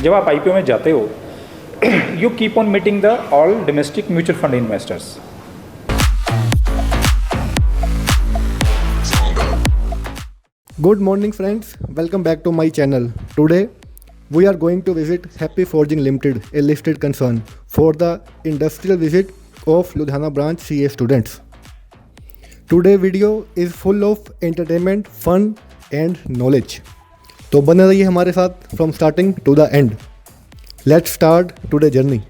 जब आप IPO में जाते हो you keep on meeting the all domestic mutual fund investors. Good morning friends, welcome back to my channel. Today we are going to visit Happy Forging Limited, a listed concern, for the industrial visit of Ludhiana branch CA students. Today video is full of entertainment, fun and knowledge. तो बने रहिए हमारे साथ from starting to the end. Let's start today's journey.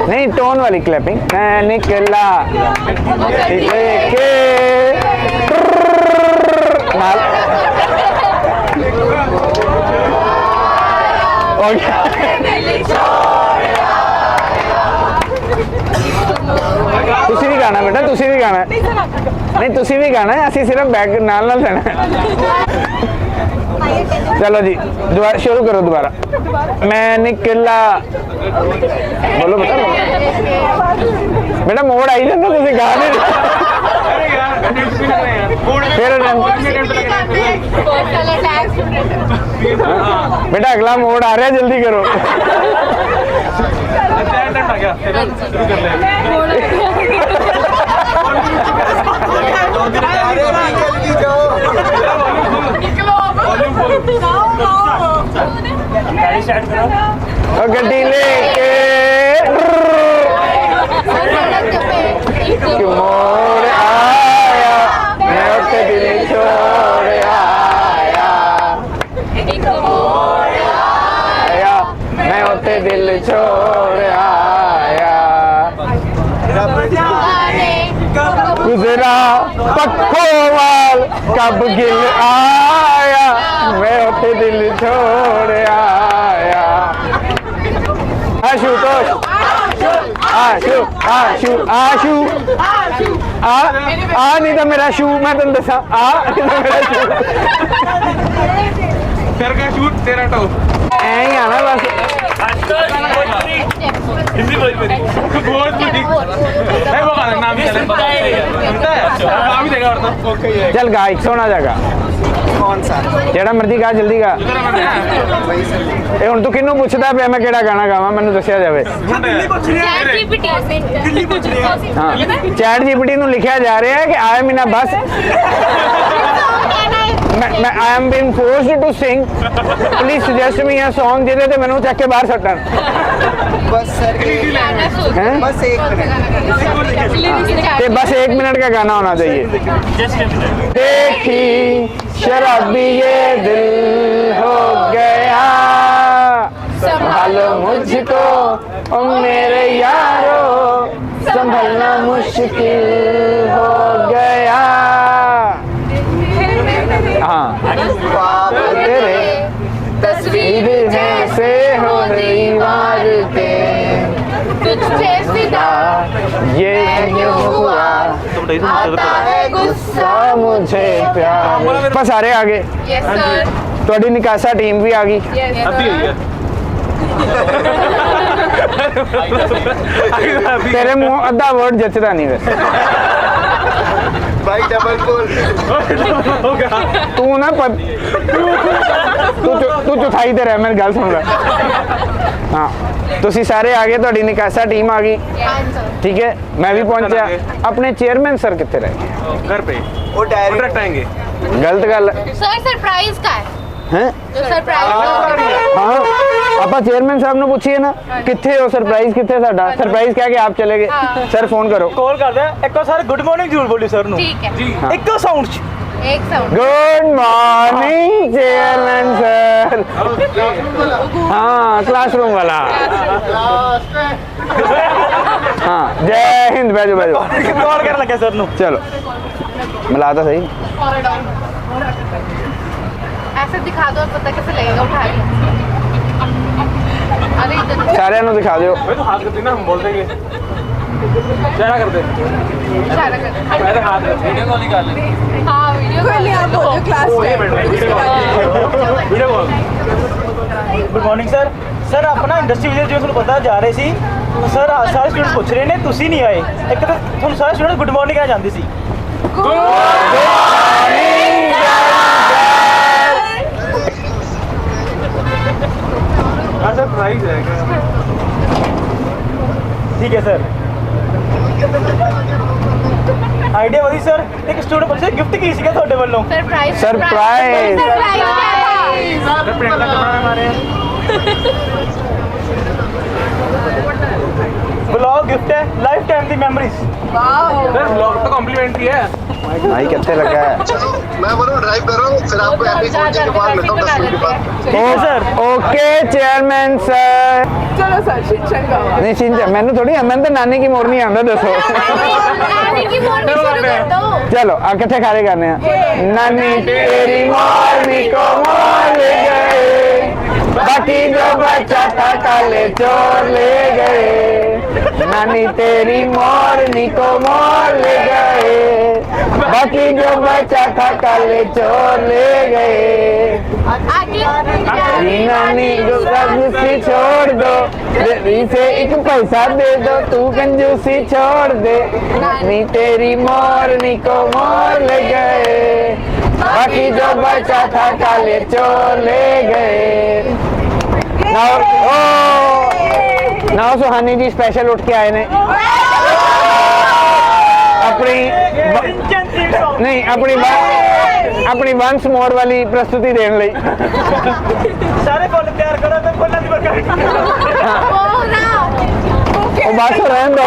नहीं tone वाली clapping मैं निकला तुसी भी गाना बेटा तुसी भी गाना नहीं तुसी भी गाना है असी सिर्फ बैक नाल नाल रहना चलो जी दोबारा शुरू करो दोबारा मैं निकला बोलो बेटा बेटा मोड़ आई जाता तुसी गा नहीं फिर बेटा अगला मोड़ आ रहा है जल्दी करो गड्डी लेके मोड़ आया मैं उत्ते दिल छोड़ आया मैं उत्ते दिल छोड़ आया गुजरा पक्खोवाल कब गिल आया मैं उत्ते दिल छोड़ आया आशु तो आशु आशु आशु आ नहीं तो मेरा शू मैं तुम दसा मेरा शू तेरा का शूट तेरा टो ऐ ही आना बस हिंदी भोजपुरी नहीं वो गाना नाम नाम ही देगा और चल गा एक सोना जाएगा कौन सा जेड़ा मर्जी गा जल्दी गा ए हुन तू किन्नू पूछदा पे मैं केड़ा गाना गावां मैनू दस्सिया जावे हां चैट जीपीटी नु लिखिया जा रहा है कि आई एम इन अ बस I am being forced to sing. Please suggest me a song जिधे ते मैनू चक के बाहर सट्टन बस सर बस 1 मिनट ते बस 1 मिनट का गाना होना चाहिए देखी शराबी ये दिल हो गया संभालो मुझको ओ मेरे यारो संभलना मुश्किल हो गया हाँ तेरे तस्वीर जैसे हो दीवार पे हुआ, आता है गुस्सा मुझे प्यार। बस सारे आ गए। Yes sir. थोड़ी निकासा टीम भी आ गई। तेरे मुंह अद्धा वर्ड जचदा नहीं वैसे। भाई डबल गोल तू ना तू चौथाई ते रह, मेरी गल सुन ले। हाँ तुसी सारे आ गए, थोड़ी निकासा टीम आ गई, ठीक है। मैं भी पहुंचा। अपने चेयरमैन सर कितने रह गए? घर पे वो डायरेक्ट आएंगे। गलत गल है। सर सरप्राइज का है हैं? जो सरप्राइज हाँ आप चेयरमैन साहब ने पूछिए ना कितने हो, सरप्राइज कितने साडा, सरप्राइज कह के आप चले गए। सर फोन करो, कॉल कर दे एक सर गुड मॉर्निंग जरूर बोली सर नु ठीक है एक साउंड एक sound good morning chairman sir. हाँ क्लासरूम वाला। हाँ जय हिंद, बैठो बैठो। कॉल कर लगे सर नु। चलो मिला तो सही। ऐसे दिखा दो, पता कैसे लगेगा उठा के। अरे इधर सारे नु दिखा दो। भाई तो हाथ कर देना, हम बोल देंगे इशारा कर दे। इशारा कर। पहले हाथ कर, वीडियो कॉल निकाल ले। हाँ वीडियो कॉल आप बोलो क्लास में। Video call. Good morning sir. Sir अपना इंडस्ट्री विजिट जो ਤੁਹਾਨੂੰ ਪਤਾ ਜਾ ਰਹੇ ਸੀ ਸਰ, ਸਾਰੇ ਸਟੂਡੈਂਟ ਪੁੱਛ ਰਹੇ ਨੇ ਤੁਸੀਂ ਨਹੀਂ ਆਏ। ਇੱਕ ਤਾਂ ਤੁਹਾਨੂੰ ਸਾਰੇ ਸਟੂਡੈਂਟ ਗੁੱਡ ਮਾਰਨਿੰਗ ਕਹਿਣਾ ਚਾਹੁੰਦੇ ਸੀ। सरप्राइज है ठीक है सर। आइडिया वही सर, एक स्टूडेंट बच्चे गिफ्ट की सीगा ਤੁਹਾਡੇ ਵੱਲੋਂ। सरप्राइज सरप्राइज ब्लॉग गिफ्ट है, लाइफ टाइम दी मेमोरीज। सर ब्लॉग तो कॉम्प्लीमेंट्री है। भाई कितने लगा है? मैं बोलूँ ड्राइव कर रहा हूँ, फिर आपको हैप्पी फोर्जिंग के बाद मिलता हूँ 10 मिनट के बाद। ठीक है सर। Okay chairman sir. चलो सर शिक्षण का नहीं सिंचा मैंने थोड़ी, मैंने तो नानी की मोरनी आंदा दसो। नानी की मोरनी शुरू कर दो। चलो आ कितने खारे करने हैं। नानी तेरी मोरनी को मोर ले गए, बाकी जो बचा था काले चोर ले गए। नानी तेरी मोरनी को मोर ले गए, बाकी जो बचा था काले चोर ले गए। नानी कंजूसी छोड़ दो, इसे एक पैसा दे दो, तू कंजूसी छोड़ दे। नानी तेरी मोरनी को मोर ले गए, बाकी जो बचा था काले चोर ले गए। नाउ सुहानी जी स्पेशल उठ के आए ने अपनी नहीं अपनी वंस मोर वाली प्रस्तुति देने लई। सारे फुੱਲ ਤਿਆਰ ਕਰੋ ਤੇ ਫੁੱਲਾਂ ਦੀ ਵਰਖਾ। ਉਹ ਬਸ ਰਹਿਣ ਦੋ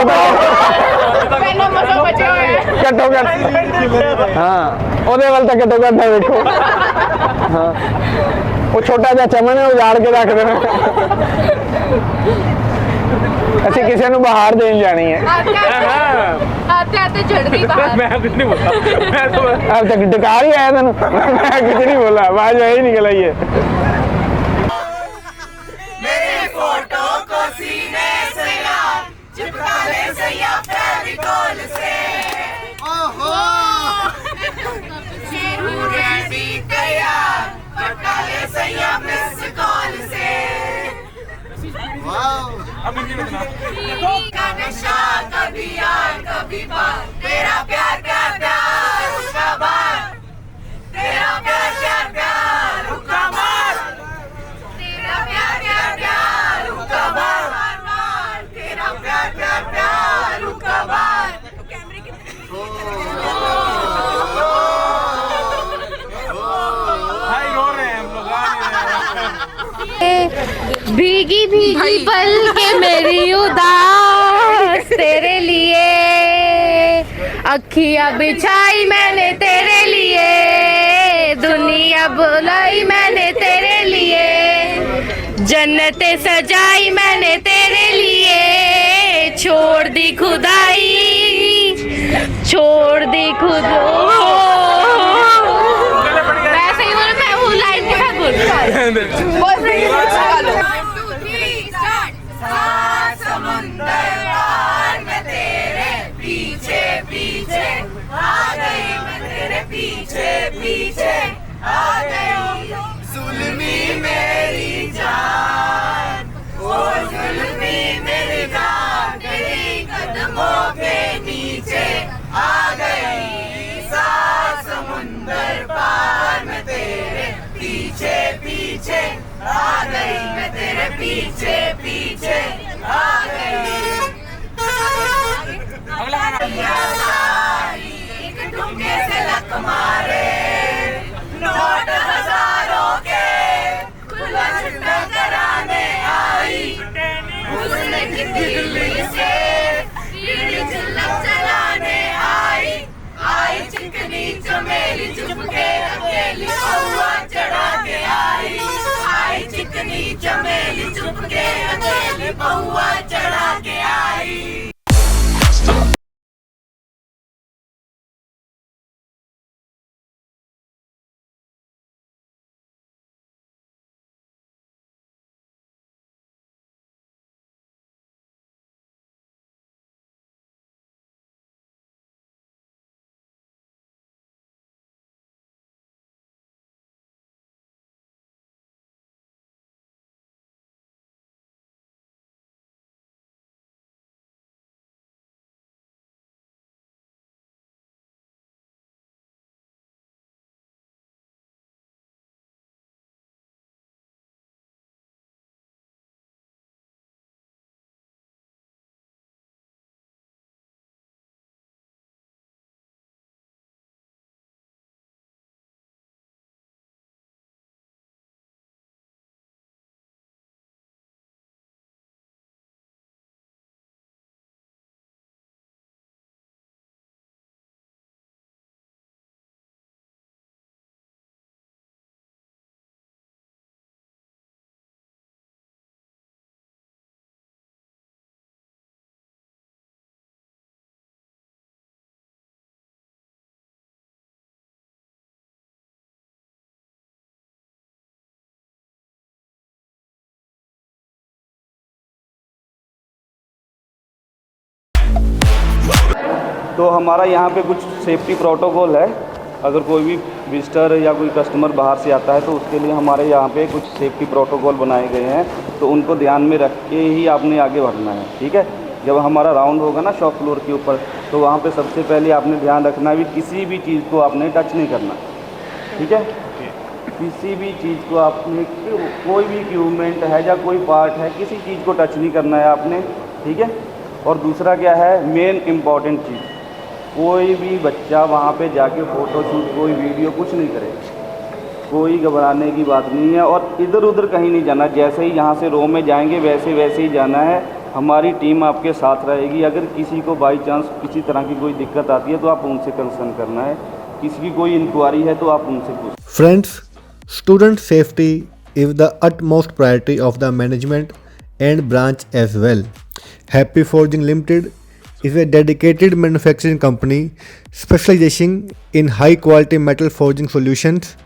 पहले मजा बचे हुए हैं। ਘੱਟੋ ਘੱਟ ਹਾਂ ਉਹਦੇ ਵੱਲ ਤਾਂ ਘੱਟੋ ਘੱਟ ਨਾ ਵੇਖੋ। ਹਾਂ ਉਹ ਛੋਟਾ ਜਿਹਾ ਚਮਨ ਹੈ ਉਜਾੜ ਕੇ ਰੱਖ ਦੇਣਾ। ਅਸੀਂ ਕਿਸੇ ਨੂੰ ਬਾਹਰ ਦੇਣ ਜਾਣੀ ਹੈ। आते आते झड़ गई बाहर। मैं कुछ नहीं बोला, मैं तो अब तक डकार ही आया था मैं कुछ नहीं बोला, आवाज यही निकल आई है। कभी यार कभी बात, तेरा प्यार प्यार प्यार उसका बात, तेरा प्यार प्यार प्यार उसका बात, तेरा प्यार प्यार प्यार उसका बात, तेरा प्यार प्यार प्यार उसका बात। भाई रो रहे हैं हम लोग, आ नहीं रहे हैं। भीगी भीगी पल के मेरी उदास तेरे लिए, अखियां बिछाई मैंने तेरे लिए, दुनिया बुलाई मैंने तेरे लिए, जन्नतें सजाई मैंने तेरे लिए, छोड़ दी खुदाई छोड़ दी खुद। वैसे ही बोल, मैं वो लाइन के साथ बोल। समुंदर पार मैं तेरे पीछे गई मैं तेरे पीछे पीछे आ गई एक ठुमके से लक मारे नोट हजारों के खुला छुट्टा कराने आई उसने की दिल्ली से बीड़ी चिल्लम चलाने आई आई चिकनी चमेली चुपके अकेली पौआ चढ़ा के आई चिकनी चमेली चुपके अकेली पौआ चढ़ा के आई। तो हमारा यहाँ पे कुछ सेफ्टी प्रोटोकॉल है। अगर कोई भी विजिटर या कोई कस्टमर बाहर से आता है तो उसके लिए हमारे यहाँ पे कुछ सेफ्टी प्रोटोकॉल बनाए गए हैं, तो उनको ध्यान में रख के ही आपने आगे बढ़ना है। ठीक है, जब हमारा राउंड होगा ना शॉप फ्लोर के ऊपर, तो वहाँ पे सबसे पहले आपने ध्यान रखना है भी किसी भी चीज़ को आपने टच नहीं करना। ठीक है, किसी भी चीज़ को आपने, कोई भी इक्विपमेंट है या कोई पार्ट है, किसी चीज़ को टच नहीं करना है आपने। ठीक है, और दूसरा क्या है, मेन इम्पॉर्टेंट चीज़, कोई भी बच्चा वहाँ पे जाके फ़ोटो शूट, कोई वीडियो, कुछ नहीं करे। कोई घबराने की बात नहीं है और इधर उधर कहीं नहीं जाना। जैसे ही यहाँ से रो में जाएंगे वैसे वैसे ही जाना है। हमारी टीम आपके साथ रहेगी। अगर किसी को बाई चांस किसी तरह की कोई दिक्कत आती है तो आप उनसे कंसर्न करना है। किसी की कोई इंक्वायरी है तो आप उनसे पूछ। Friends, student safety is the utmost priority of the management and branch as well. Happy Forging Limited is a dedicated manufacturing company specializing in high quality metal forging solutions.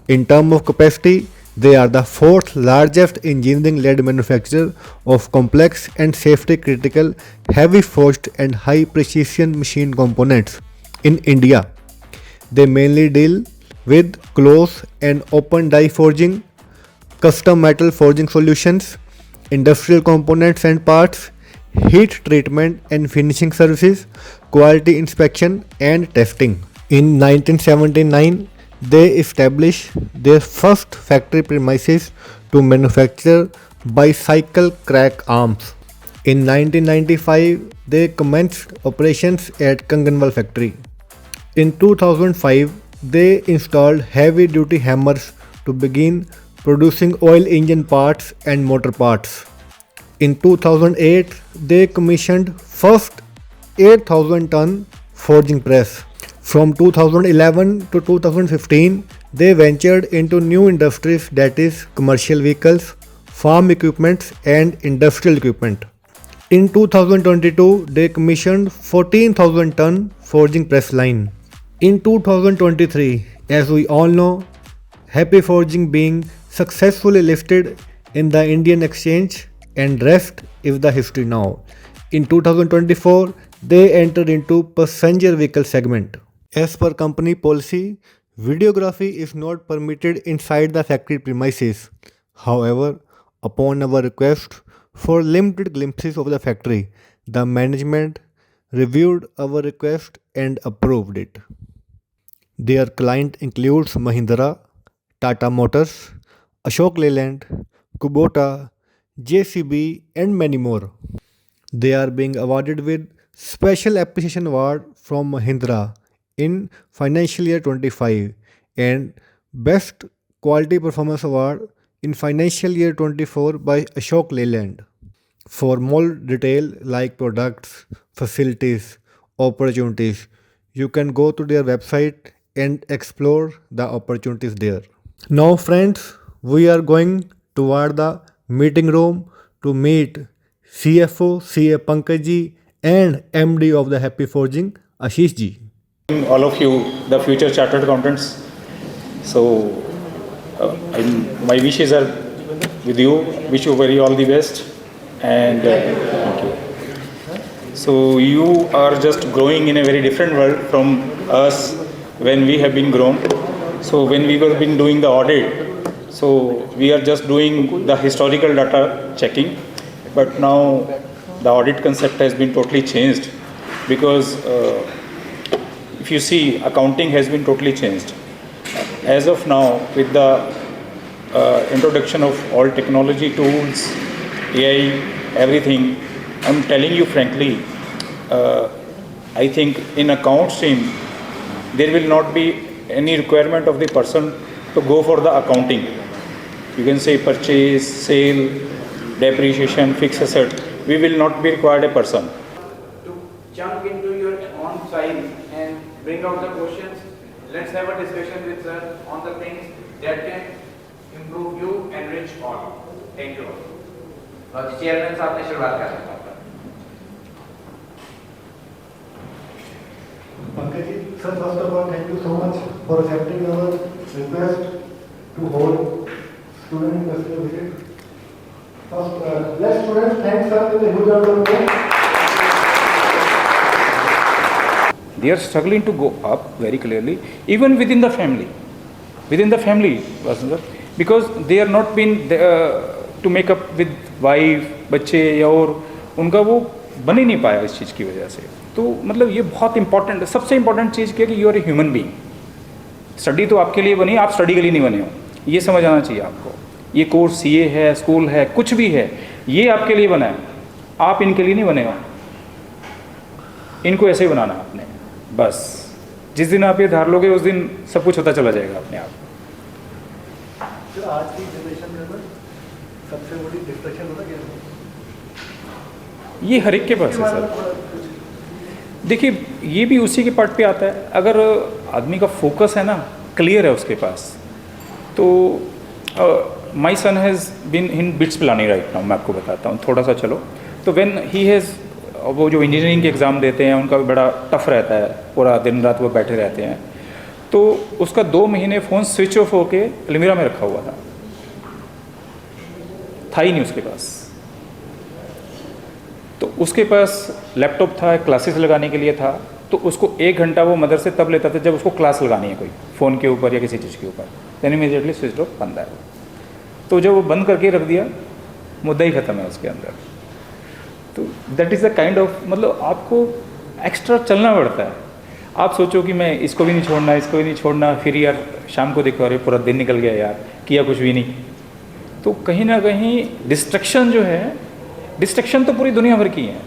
In terms of capacity, they are the fourth largest engineering led manufacturer of complex and safety critical heavy forged and high precision machine components in India. They mainly deal with close and open die forging, custom metal forging solutions, industrial components and parts, heat treatment and finishing services, quality inspection and testing. In 1979, they established their first factory premises to manufacture bicycle crack arms. In 1995, they commenced operations at Kanganwal factory. In 2005, they installed heavy-duty hammers to begin producing oil engine parts and motor parts. In 2008, they commissioned first 8,000-ton forging press. From 2011 to 2015, they ventured into new industries, that is commercial vehicles, farm equipment and industrial equipment. In 2022, they commissioned 14,000-ton forging press line. In 2023, as we all know, Happy Forging being successfully listed in the Indian exchange, and rest is the history now. In 2024, they entered into passenger vehicle segment. As per company policy, videography is not permitted inside the factory premises. However, upon our request for limited glimpses of the factory, the management reviewed our request and approved it. Their client includes Mahindra, Tata Motors, Ashok Leyland, Kubota, JCB, and many more. They are being awarded with Special Appreciation Award from Mahindra in financial year 25 and Best Quality Performance Award in financial year 24 by Ashok Leyland. For more detail like products, facilities, opportunities, you can go to their website and explore the opportunities there. Now friends, we are going toward the meeting room to meet CFO CA Pankaj ji and MD of the Happy Forging Ashish ji. All of you, the future chartered accountants. So, my wishes are with you. Wish you very all the best. And thank you. So you are just growing in a very different world from us when we have been grown. So when we were been doing the audit, so we are just doing the historical data checking. But now the audit concept has been totally changed because if you see, accounting has been totally changed. As of now, with the introduction of all technology tools, AI, everything, I'm telling you frankly, I think in account stream, there will not be any requirement of the person to go for the accounting. You can say purchase, sale, depreciation, fixed asset. We will not be required a person. To jump into your own side and bring out the questions, let's have a discussion with sir on the things that can improve you, enrich all. Thank you. Chairman साहब ने शुरुआत करना है. Pankaj ji, sir, first of all, thank you so much for accepting our request to hold student industrial visit. First, let students thank sir with a huge round of applause. They are struggling to go up very clearly, even within the family. Within the family, because they are not been to make up with wife बच्चे या और उनका वो बन ही नहीं पाया इस चीज़ की वजह से. तो मतलब ये बहुत इंपॉर्टेंट, सबसे इंपॉर्टेंट चीज़ क्या है कि you are a human being. Study तो आपके लिए बनी, आप स्टडी के लिए नहीं बने हो, ये समझ आना चाहिए आपको. ये कोर्स ये है, स्कूल है, कुछ भी है, ये आपके लिए बना है, आप इनके लिए नहीं बने हो. इनको ऐसे ही बनाना आपने. बस जिस दिन आप ये धार लोगे उस दिन सब कुछ होता चला जाएगा अपने आप. आज की जनरेशन में सबसे बड़ी डिस्ट्रैक्शन होता क्या है? ये हर एक के पास है सर. देखिए ये भी उसी के पार्ट पे आता है. अगर आदमी का फोकस है ना, क्लियर है उसके पास, तो my son has been in BITS planning right now. मैं आपको बताता हूँ थोड़ा सा. चलो तो व्हेन ही हैज़, वो जो इंजीनियरिंग के एग्ज़ाम देते हैं उनका भी बड़ा टफ रहता है, पूरा दिन रात वो बैठे रहते हैं. तो उसका 2 महीने फ़ोन स्विच ऑफ होके अलमीरा में रखा हुआ था ही नहीं उसके पास. तो उसके पास लैपटॉप था, क्लासेस लगाने के लिए था. तो उसको 1 घंटा वो मदर से तब लेता था जब उसको क्लास लगानी है कोई फ़ोन के ऊपर या किसी चीज़ के ऊपर. देन इमीडिएटली स्विच ऑफ बंद है. तो जब वो बंद करके रख दिया, मुद्दा ही ख़त्म है उसके अंदर. तो that is the kind of, मतलब आपको एक्स्ट्रा चलना पड़ता है. आप सोचो कि मैं इसको भी नहीं छोड़ना, इसको भी नहीं छोड़ना, फिर यार शाम को देखो अरे पूरा दिन निकल गया यार, किया कुछ भी नहीं. तो कहीं ना कहीं डिस्ट्रक्शन जो है, डिस्ट्रक्शन तो पूरी दुनिया भर की है.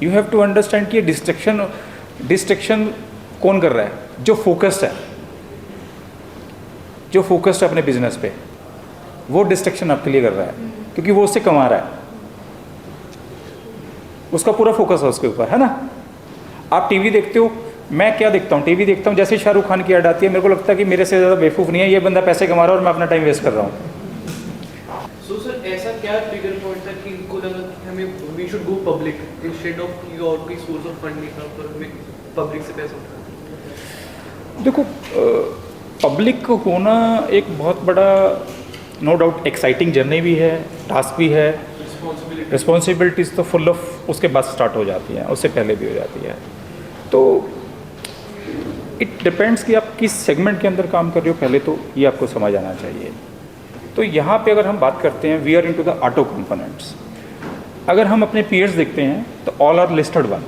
यू हैव टू अंडरस्टैंड कि डिस्ट्रक्शन कौन कर रहा है? जो फोकस्ड है, जो फोकस्ड है अपने बिजनेस पे, वो डिस्ट्रक्शन आपके लिए कर रहा है, क्योंकि वो उससे कमा रहा है, उसका पूरा फोकस है उसके ऊपर, है ना. आप टीवी देखते हो, मैं क्या देखता हूँ, टीवी देखता हूँ, जैसे शाहरुख खान की ऐड आती है मेरे को लगता है कि मेरे से ज़्यादा बेवकूफ़ नहीं है ये बंदा, पैसे कमा रहा है और मैं अपना टाइम वेस्ट कर रहा हूँ. So sir, ऐसा क्या ट्रिगर पॉइंट था कि इनको लगा कि हमें we should go public instead of कि और कोई सोर्स ऑफ फंड निकाल पर हमें पब्लिक से पैसा उठाना? देखो पब्लिक होना एक बहुत बड़ा नो डाउट एक्साइटिंग जर्नी भी है, टास्क भी है. रिस्पॉन्सिबिलिटीज़ तो फुल ऑफ उसके बाद स्टार्ट हो जाती हैं, उससे पहले भी हो जाती है. तो इट डिपेंड्स कि आप किस सेगमेंट के अंदर काम कर रहे हो, पहले तो ये आपको समझ आना चाहिए. तो यहाँ पे अगर हम बात करते हैं, we are into the auto components. अगर हम अपने पीयर्स देखते हैं तो ऑल आर लिस्टेड वन.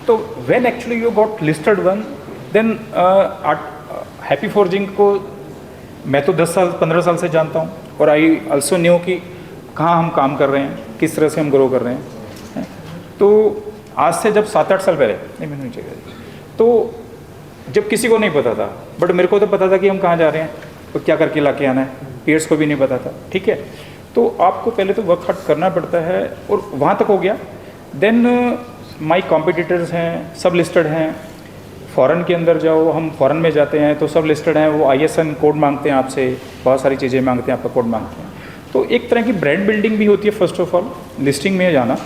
तो when actually you got listed one, then Happy Forging को मैं तो 10 साल 15 साल से जानता हूँ, और आई ऑल्सो न्यू कि कहाँ हम काम कर रहे हैं, किस तरह से हम ग्रो कर रहे हैं। तो आज से जब 7-8 साल पहले, नहीं मैंने नहीं चाहिए, तो जब किसी को नहीं पता था, बट मेरे को तो पता था कि हम कहाँ जा रहे हैं और क्या करके ला के आना है, पीयर्स को भी नहीं पता था, ठीक है। तो आपको पहले तो वर्क हार्ड करना पड़ता है और वहाँ तक हो गया। देन माई कॉम्पिटिटर्स हैं, सब लिस्टेड हैं। फ़ॉरेन के अंदर जाओ, हम फ़ॉरेन में जाते हैं तो सब लिस्टेड हैं, वो ISN कोड मांगते हैं आपसे, बहुत सारी चीज़ें मांगते हैं, आपका कोड मांगते हैं। तो एक तरह की ब्रांड बिल्डिंग भी होती है फर्स्ट ऑफ ऑल लिस्टिंग में जाना,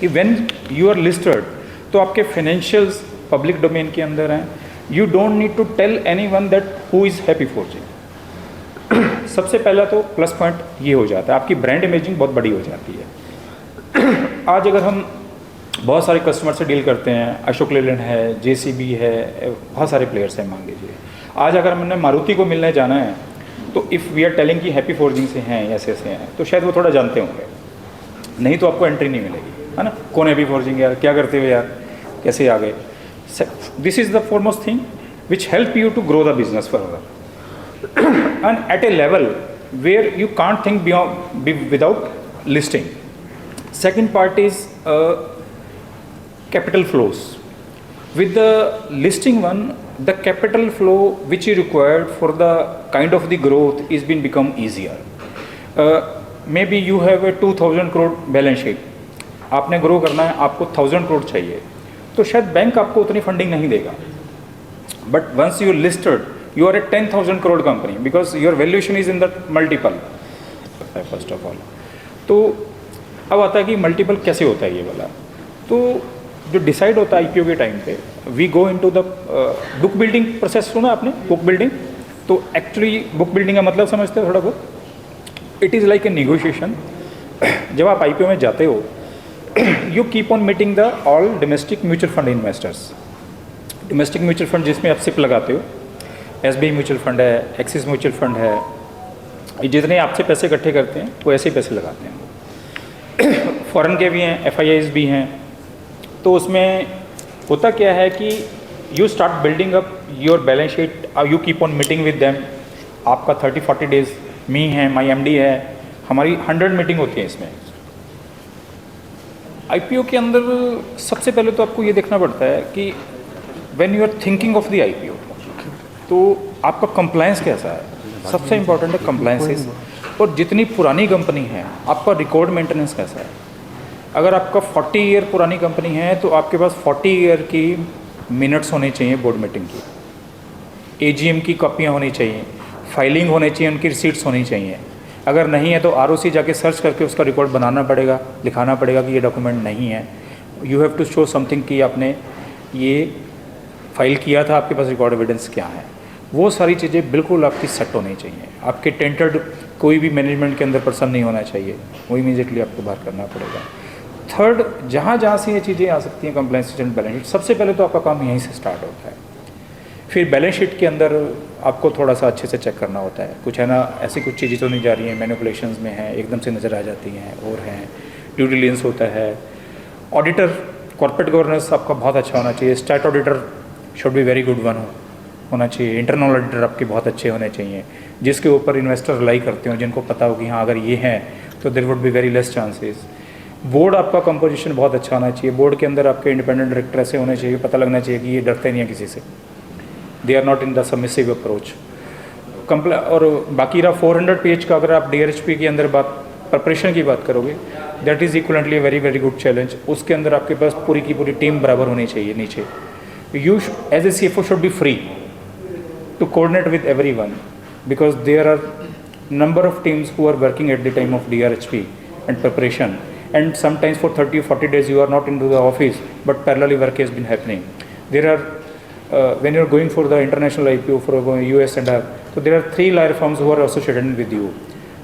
कि व्हेन यू आर लिस्टेड तो आपके फाइनेंशियल्स पब्लिक डोमेन के अंदर हैं। You don't need to tell anyone that who is Happy Forging. सबसे पहला तो प्लस पॉइंट ये हो जाता है, आपकी ब्रांड इमेजिंग बहुत बड़ी हो जाती है। आज अगर हम बहुत सारे कस्टमर से डील करते हैं, अशोक लेलैंड है, JCB है, बहुत सारे प्लेयर्स हैं, मान लीजिए आज अगर हमने मारुति को मिलने जाना है तो इफ़ वी आर टेलिंग कि हैप्पी फॉर्जिंग से हैं, ऐसे ऐसे हैं, तो शायद वो थोड़ा जानते होंगे, नहीं तो आपको एंट्री नहीं मिलेगी, है ना। कौन हैप्पी फॉर्जिंग यार, क्या करते हो यार, कैसे आ गए। This is the foremost thing which help you to grow the business further and at a level where you can't think beyond without listing. Second part is capital flows. With the listing one, the capital flow which is required for the kind of the growth is been become easier. Maybe you have a 2000 crore balance sheet. आपने grow करना है, आपको 1000 करोड़ चाहिए, तो शायद bank आपको उतनी funding नहीं देगा। But once you listed you are a 10,000 crore company because your valuation is in the multiple first of all. तो अब आता है कि मल्टीपल कैसे होता है ये वाला। तो जो डिसाइड होता है IPO के टाइम पे, we go into the book building process. सुना आपने बुक बिल्डिंग? तो एक्चुअली बुक बिल्डिंग का मतलब समझते हो थोड़ा बहुत? It is like a negotiation. जब आप IPO में जाते हो, you keep on meeting the all domestic mutual fund investors. Domestic mutual fund जिसमें आप SIP लगाते हो, SBI म्यूचुअल फंड है, एक्सिस म्यूचुअल फंड है, जितने आपसे पैसे इकट्ठे करते हैं वो ऐसे ही पैसे लगाते हैं। फॉरेन के भी हैं, FIIs भी हैं। तो उसमें होता क्या है कि you start building up your balance sheet, you keep on meeting with them. आपका 30-40 डेज मी है, माई MD है, हमारी 100 मीटिंग होती है इसमें। IPO के अंदर सबसे पहले तो आपको ये देखना पड़ता है कि when you are thinking of the IPO तो आपका कंप्लायंस कैसा है। सबसे इंपॉर्टेंट है कंप्लायंसेस। और जितनी पुरानी कंपनी है आपका रिकॉर्ड मेंटेनेंस कैसा है। अगर आपका 40 ईयर पुरानी कंपनी है तो आपके पास 40 ईयर की मिनट्स होने चाहिए बोर्ड मीटिंग की, AGM की कॉपियाँ होनी चाहिए, फाइलिंग होनी चाहिए, उनकी रिसीट्स होनी चाहिए। अगर नहीं है तो ROC जाके सर्च करके उसका रिकॉर्ड बनाना पड़ेगा, दिखाना पड़ेगा कि ये डॉक्यूमेंट नहीं है। You have to show something कि आपने ये फाइल किया था, आपके पास रिकॉर्ड एविडेंस क्या है। वो सारी चीज़ें बिल्कुल आपकी सेट होनी चाहिए। आपके टेंटेड कोई भी मैनेजमेंट के अंदर पर्सन नहीं होना चाहिए, वो इमीडिएटली आपको बाहर करना पड़ेगा। थर्ड, जहाँ जहाँ से ये चीज़ें आ सकती हैं कंप्लायंस एंड बैलेंस शीट, सबसे पहले तो आपका काम यहीं से स्टार्ट होता है। फिर बैलेंस शीट के अंदर आपको थोड़ा सा अच्छे से चेक करना होता है। कुछ है ना, ऐसी कुछ चीज़ें तो नहीं जा रही हैं, मैनिपुलेशंस में हैं, एकदम से नज़र आ जाती हैं और हैं। ड्यू डिलिजेंस होता है। ऑडिटर, कॉर्पोरेट गवर्नेंस आपका बहुत अच्छा होना चाहिए। Stat auditor should be very good one होना चाहिए। इंटरनल ऑडिटर आपके बहुत अच्छे होने चाहिए, जिसके ऊपर इन्वेस्टर रिलाई करते हो, जिनको पता हो कि हाँ अगर ये हैं तो there would be very less chances. Board आपका कंपोजिशन बहुत अच्छा होना चाहिए। बोर्ड के अंदर आपके इंडिपेंडेंट डायरेक्टर ऐसे होने चाहिए, पता लगना चाहिए कि ये डरते नहीं है किसी से, they are not in the submissive approach. और बाकी रहा 400 पेज का, अगर आप DRHP के अंदर प्रिपरेशन की बात करोगे, that is equivalently very very good challenge. उसके अंदर आपके पास पूरी की पूरी टीम बराबर होनी चाहिए नीचे। You as a CFO should be free to coordinate with everyone because there are number of teams who are working at the time of DRHP and preparation, and sometimes for 30 or 40 days you are not into the office but parallelly work has been happening. There are when you are going for the international IPO for US and so there are 3 lawyer firms who are associated with you.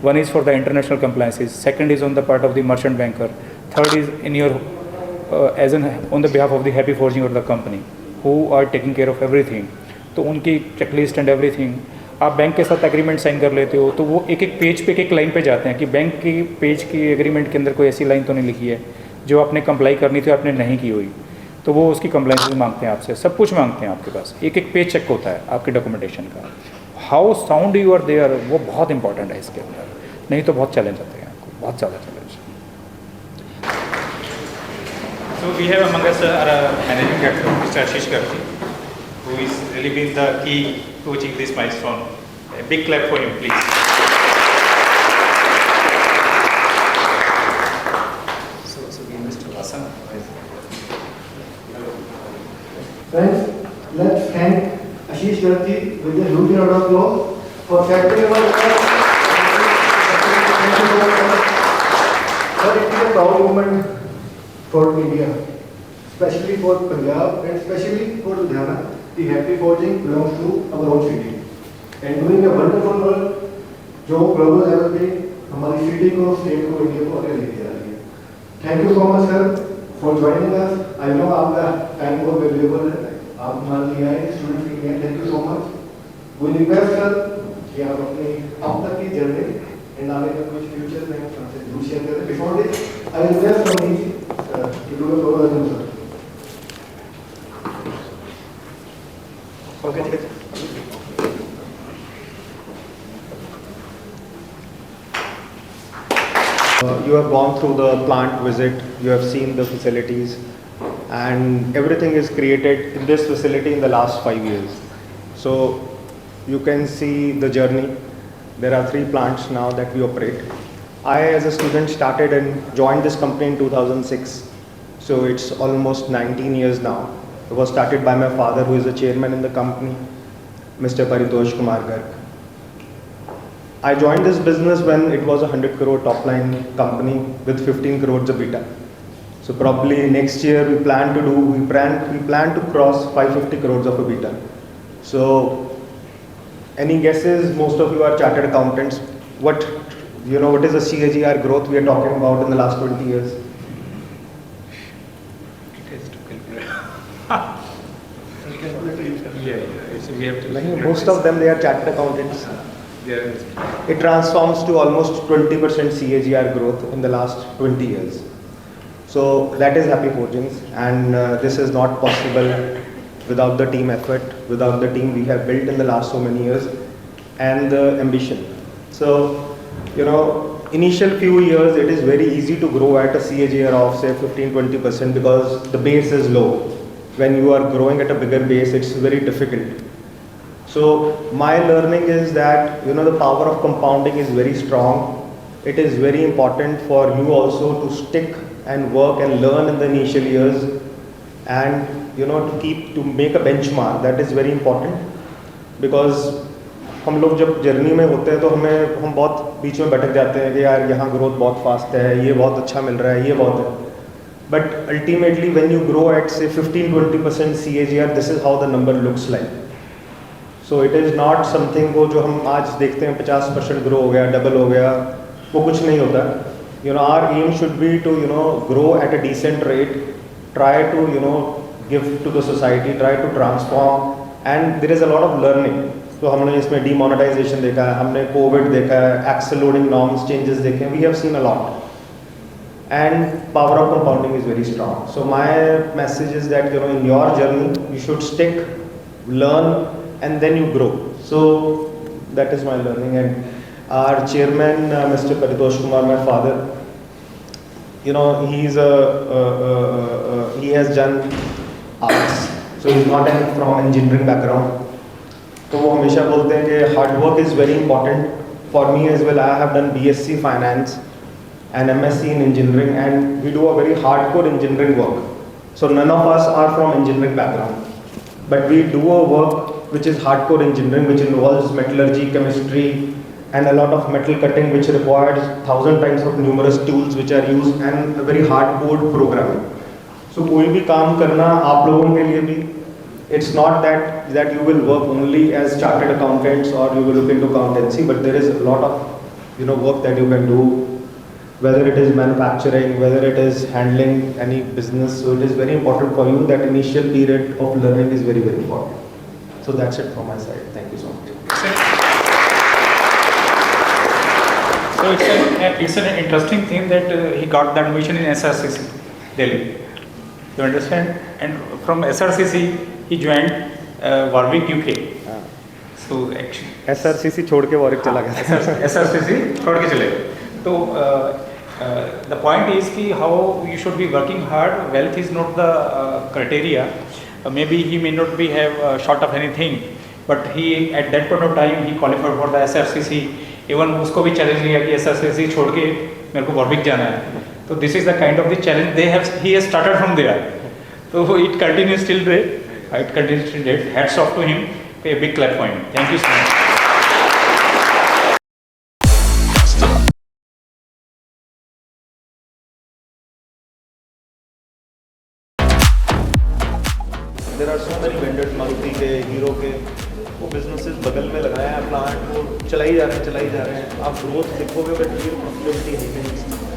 One is for the international compliances, second is on the part of the merchant banker, third is in your as on the behalf of the happy forging or the company who are taking care of everything. तो उनकी checklist and everything, आप bank के साथ agreement sign कर लेते हो तो वो एक एक पेज पे एक लाइन पे जाते हैं कि बैंक की पेज की एग्रीमेंट के अंदर कोई ऐसी लाइन तो नहीं लिखी है जो आपने कंप्लाई करनी थी आपने नहीं की हुई, तो वो उसकी कंप्लाइंस मांगते हैं आपसे, सब कुछ मांगते हैं आपके पास। एक एक पेज चेक होता है आपके डॉक्यूमेंटेशन का। How sound you are there, वो बहुत इंपॉर्टेंट है इसके अंदर, नहीं तो बहुत चैलेंज आते हैं आपको, बहुत ज़्यादा challenge. So we have among us our managing director, Mr. Ashish Gargi, who is really been the key to achieve this milestone. A big clap for him, please. So Mr. Vasan. Friends, let's thank Ashish Gargi with a huge round of applause for setting our But it is a proud moment for India, especially for Punjab and especially for Ludhiana. The Happy Forging belongs to our own city and doing a wonderful work जो global level पे हमारी city को, state को, India को आगे लेके जा रही है. Thank you so much sir for joining us. I know आपका time बहुत valuable है, आप हमारे लिए आए, students के लिए. Thank you so much. We request sir कि आप अपनी अब तक की journey and आगे का कुछ future में हमसे जरूर share करें. Before this, I request from you to do a proposal, sir. Okay, ठीक है. You have gone through the plant visit, you have seen the facilities, and everything is created in this facility in the last 5 years. So you can see the journey. There are 3 plants now that we operate. I, as a student, started and joined this company in 2006. So it's almost 19 years now. It was started by my father, who is the chairman in the company, Mr. Paritosh Kumar Garg. I joined this business when it was a 100 crore top line company with 15 crores EBITDA. So probably next year we plan to cross 550 crores of EBITDA. So any guesses? Most of you are chartered accountants. What is the CAGR growth we are talking about in the last 20 years? Most of them, they are chartered accountants. It transforms to almost 20% CAGR growth in the last 20 years. So that is Happy Forgings, and this is not possible without the team effort, without the team we have built in the last so many years, and the ambition. So, initial few years it is very easy to grow at a CAGR of say 15-20% because the base is low. When you are growing at a bigger base, it's very difficult. So my learning is that the power of compounding is very strong. It is very important for you also to stick and work and learn in the initial years, and to make a benchmark. That is very important because हम लोग जब journey में होते हैं तो हम बहुत बीच में भटक जाते हैं कि यार यहाँ ग्रोथ बहुत फास्ट है, ये बहुत अच्छा मिल रहा है, ये बहुत है. But ultimately when you grow at say 15-20% CAGR, this is how the number looks like. So it is not something वो जो हम आज देखते हैं 50% ग्रो हो गया, डबल हो गया, वो कुछ नहीं होता. Our aim should be to grow at a decent rate, try to give to the society, try to transform, and there is a lot of learning. तो हमने इसमें demonetization देखा है, हमने कोविड देखा है, एक्सेल लोडिंग नॉर्म्स चेंजेस देखे हैं. We have seen a lot, and power of compounding is very strong. So my message is that in your journey you should stick, learn, and then you grow. So that is my learning. And our chairman, Mr. Paritosh Kumar, my father, he has done arts, so he's not from engineering background. तो वो हमेशा बोलते हैं कि hard work is very important. For me as well, I have done BSc finance and MSc in engineering, and we do a very hardcore engineering work. So none of us are from engineering background, but we do a work which is hardcore engineering, which involves metallurgy, chemistry, and a lot of metal cutting, which requires 1,000 times of numerous tools which are used, and a very hardcore programming. So कोई भी काम करना आप लोगों के लिए भी, it's not that you will work only as chartered accountants or you will look into accountancy, but there is a lot of work that you can do, whether it is manufacturing, whether it is handling any business. So it is very important for you. That initial period of learning is very, very important. So that's it from my side. Thank you so much. So it's an interesting thing that he got that mission in SRCC, Delhi. You understand? And from SRCC he joined Warwick, UK. तो actually SRCC छोड़ के Warwick चला गया। SRCC छोड़ के चले गए। तो द पॉइंट इज कि how you should be working hard, wealth is not the criteria, may be he may not be have short of anything, but he at that point of time he qualified for the SRCC। Even उसको भी challenge लिया कि SRCC छोड़ के मेरे को वॉर्विक जाना है। तो this is the kind of the challenge they have, he has started from there, तो it continues till day, it continues till date. Hats off to him, a big clap for him. Thank you so much. There are so many vendors, Maruti के, hero के, वो businesses बगल में लगाए हैं plant, वो चलाई जा रहे हैं। आप ग्रोथ देखोगे बट ये प्रॉफिटेबिलिटी नहीं है।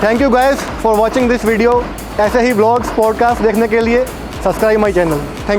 Thank you guys for watching this video. ऐसे ही ब्लॉग्स पॉडकास्ट देखने के लिए subscribe my channel. Thank you.